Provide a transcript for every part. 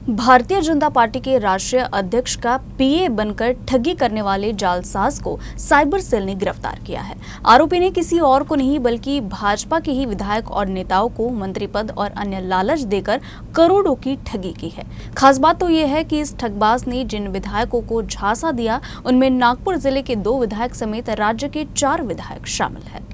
Bharatiya Janata party के राष्ट्रीय अध्यक्ष का पीए बनकर ठगी करने वाले जालसाज को साइबर सेल ने गिरफ्तार किया है। आरोपी ने किसी और को नहीं बल्कि भाजपा के ही विधायक और नेताओं को मंत्री पद और अन्य लालच देकर करोड़ों की ठगी की है। खास बात तो ये है कि इस ठगबाज ने जिन विधायकों को झांसा दिया उनमें नागपुर जिले के 2 विधायक समेत राज्य के 4 विधायक शामिल है।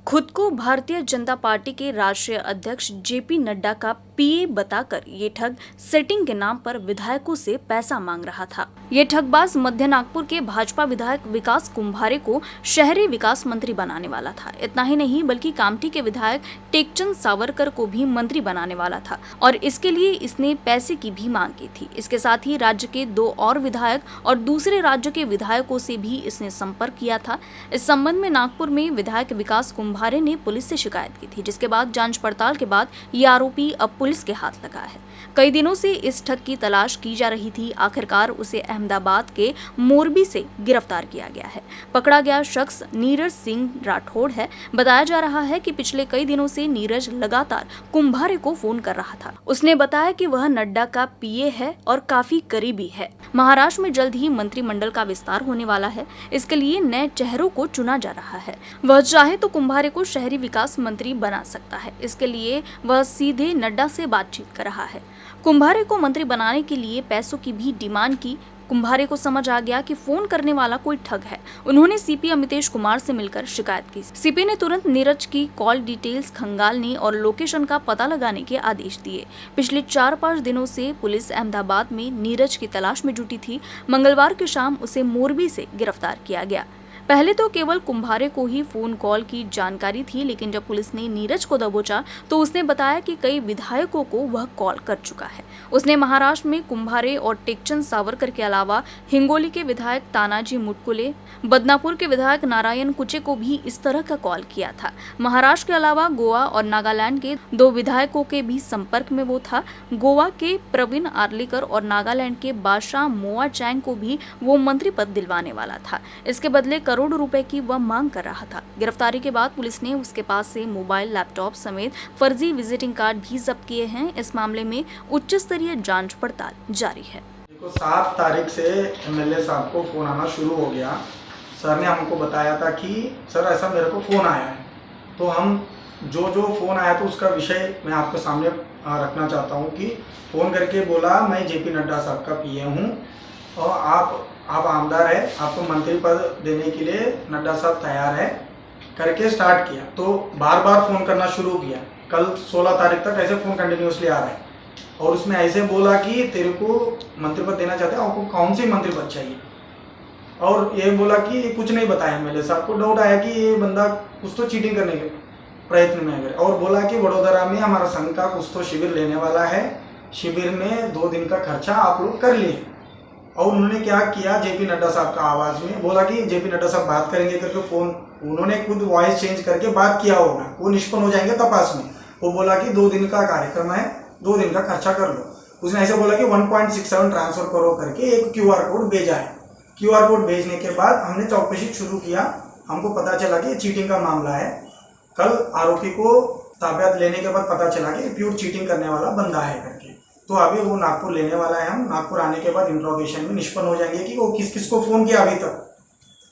खुद को भारतीय जनता पार्टी के राष्ट्रीय अध्यक्ष जेपी नड्डा का पीए बताकर ये ठग सेटिंग के नाम पर विधायकों से पैसा मांग रहा था। ये ठगबाज मध्य नागपुर के भाजपा विधायक विकास कुंभारे को शहरी विकास मंत्री बनाने वाला था। इतना ही नहीं बल्कि कामठी के विधायक टेकचंद सावरकर को भी मंत्री बनाने वाला था और इसके लिए इसने पैसे की भी मांग की थी। इसके साथ ही राज्य के 2 और विधायक और दूसरे राज्य के विधायकों से भी इसने संपर्क किया था। इस संबंध में नागपुर में विधायक विकास कुंभारे ने पुलिस से शिकायत की थी, जिसके बाद जांच पड़ताल के बाद ये आरोपी अब पुलिस के हाथ लगा है। कई दिनों से इस ठग की तलाश की जा रही थी। आखिरकार उसे अहमदाबाद के मोरबी से गिरफ्तार किया गया है। पकड़ा गया शख्स नीरज सिंह राठौड़ है। बताया जा रहा है कि पिछले कई दिनों से नीरज लगातार कुंभारे को फोन कर रहा था। उसने बताया कि वह नड्डा का पीए है और काफी करीबी है। महाराष्ट्र में जल्द ही मंत्रिमंडल का विस्तार होने वाला है। इसके लिए नए चेहरों को चुना जा रहा है। वह चाहे तो कुंभारे को शहरी विकास मंत्री बना सकता है। इसके लिए वह सीधे नड्डा से बातचीत कर रहा है। कुंभारे को मंत्री बनाने के लिए पैसों की भी डिमांड की। कुंभारे को समझ आ गया कि फोन करने वाला कोई ठग है। उन्होंने सीपी अमितेश कुमार से मिलकर शिकायत की। सीपी ने तुरंत नीरज की कॉल डिटेल्स खंगालने और लोकेशन का पता लगाने के आदेश दिए। पिछले 4-5 दिनों से पुलिस अहमदाबाद में नीरज की तलाश में जुटी थी। मंगलवार की शाम उसे मोरबी से गिरफ्तार किया गया। पहले तो केवल कुंभारे को ही फोन कॉल की जानकारी थी, लेकिन जब पुलिस ने नीरज को दबोचा तो उसने बताया कि कई विधायकों को वह कॉल कर चुका है। उसने महाराष्ट्र में कुंभारे और टेकचंद सावरकर के अलावा हिंगोली के विधायक तानाजी मुटकुले, बदनापुर के विधायक नारायण कुचे को भी इस तरह का कॉल किया था। महाराष्ट्र के अलावा गोवा और नागालैंड के 2 विधायकों के भी संपर्क में वो था। गोवा के प्रवीण आर्लेकर और नागालैंड के बादशाह मोआ चैंग को भी वो मंत्री पद दिलवाने वाला था। इसके बदले करोड़ों रुपए की वह मांग कर रहा था। गिरफ्तारी के बाद पुलिस ने उसके पास से मोबाइल, लैपटॉप समेत फर्जी विजिटिंग कार्ड भी जब्त किए हैं। इस मामले में उच्च स्तरीय जांच पड़ताल जारी है। 7 तारीख से एमएलए साहब को फोन आना शुरू हो गया। सर ने हमको बताया था कि सर ऐसा मेरे को फोन आया है, तो हम जो फोन आया तो उसका विषय मैं आपके सामने रखना चाहता हूँ कि फोन करके बोला मैं जेपी नड्डा साहब का पीए हूँ और आप आमदार है, आपको मंत्री पद देने के लिए नड्डा साहब तैयार है करके स्टार्ट किया। तो बार बार फ़ोन करना शुरू किया। कल 16 तारीख तक ऐसे फ़ोन कंटिन्यूसली आ रहा है और उसमें ऐसे बोला कि तेरे को मंत्री पद देना चाहते हैं, आपको कौन सी मंत्री पद चाहिए, और ये बोला कि कुछ नहीं बताया। एमएलए साहब को डाउट आया कि ये बंदा कुछ तो चीटिंग करने के प्रयत्न में है और बोला कि वडोदरा में हमारा संघ का कुछ तो शिविर लेने वाला है, शिविर में 2 दिन का खर्चा आप लोग कर लिए। और उन्होंने क्या किया, जेपी नड्डा साहब का आवाज़ में बोला कि जेपी नड्डा साहब बात करेंगे करके फ़ोन उन्होंने खुद वॉइस चेंज करके बात किया होगा, वो निष्पन्न हो जाएंगे तपास में। वो बोला कि 2 दिन का कार्यक्रम है, 2 दिन का खर्चा कर लो। उसने ऐसे बोला कि 1.67 ट्रांसफ़र करो करके एक QR कोड भेजा है। QR कोड भेजने के बाद हमने चौकसी शुरू किया। हमको पता चला कि चीटिंग का मामला है। कल आरोपी को ताब्यात लेने के बाद पता चला कि प्योर चीटिंग करने वाला बंदा है करके। तो अभी वो नागपुर लेने वाला है। हम नागपुर आने के बाद इंट्रोगेशन में निष्पन्न हो जाएंगे कि वो किस किस को फ़ोन किया, अभी तक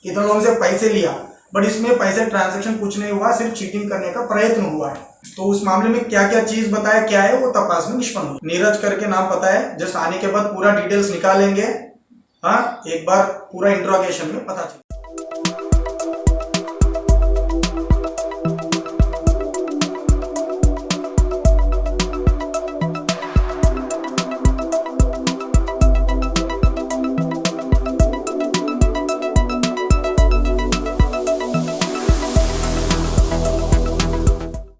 कितने लोगों से पैसे लिया, बट इसमें पैसे ट्रांजैक्शन कुछ नहीं हुआ, सिर्फ चीटिंग करने का प्रयत्न हुआ है। तो उस मामले में क्या क्या चीज़ बताया, क्या है वो तपास में निष्पन्न हो। नीरज करके नाम पता है, जस्ट आने के बाद पूरा डिटेल्स निकालेंगे। हाँ, एक बार पूरा इंट्रोगेशन में पता चले।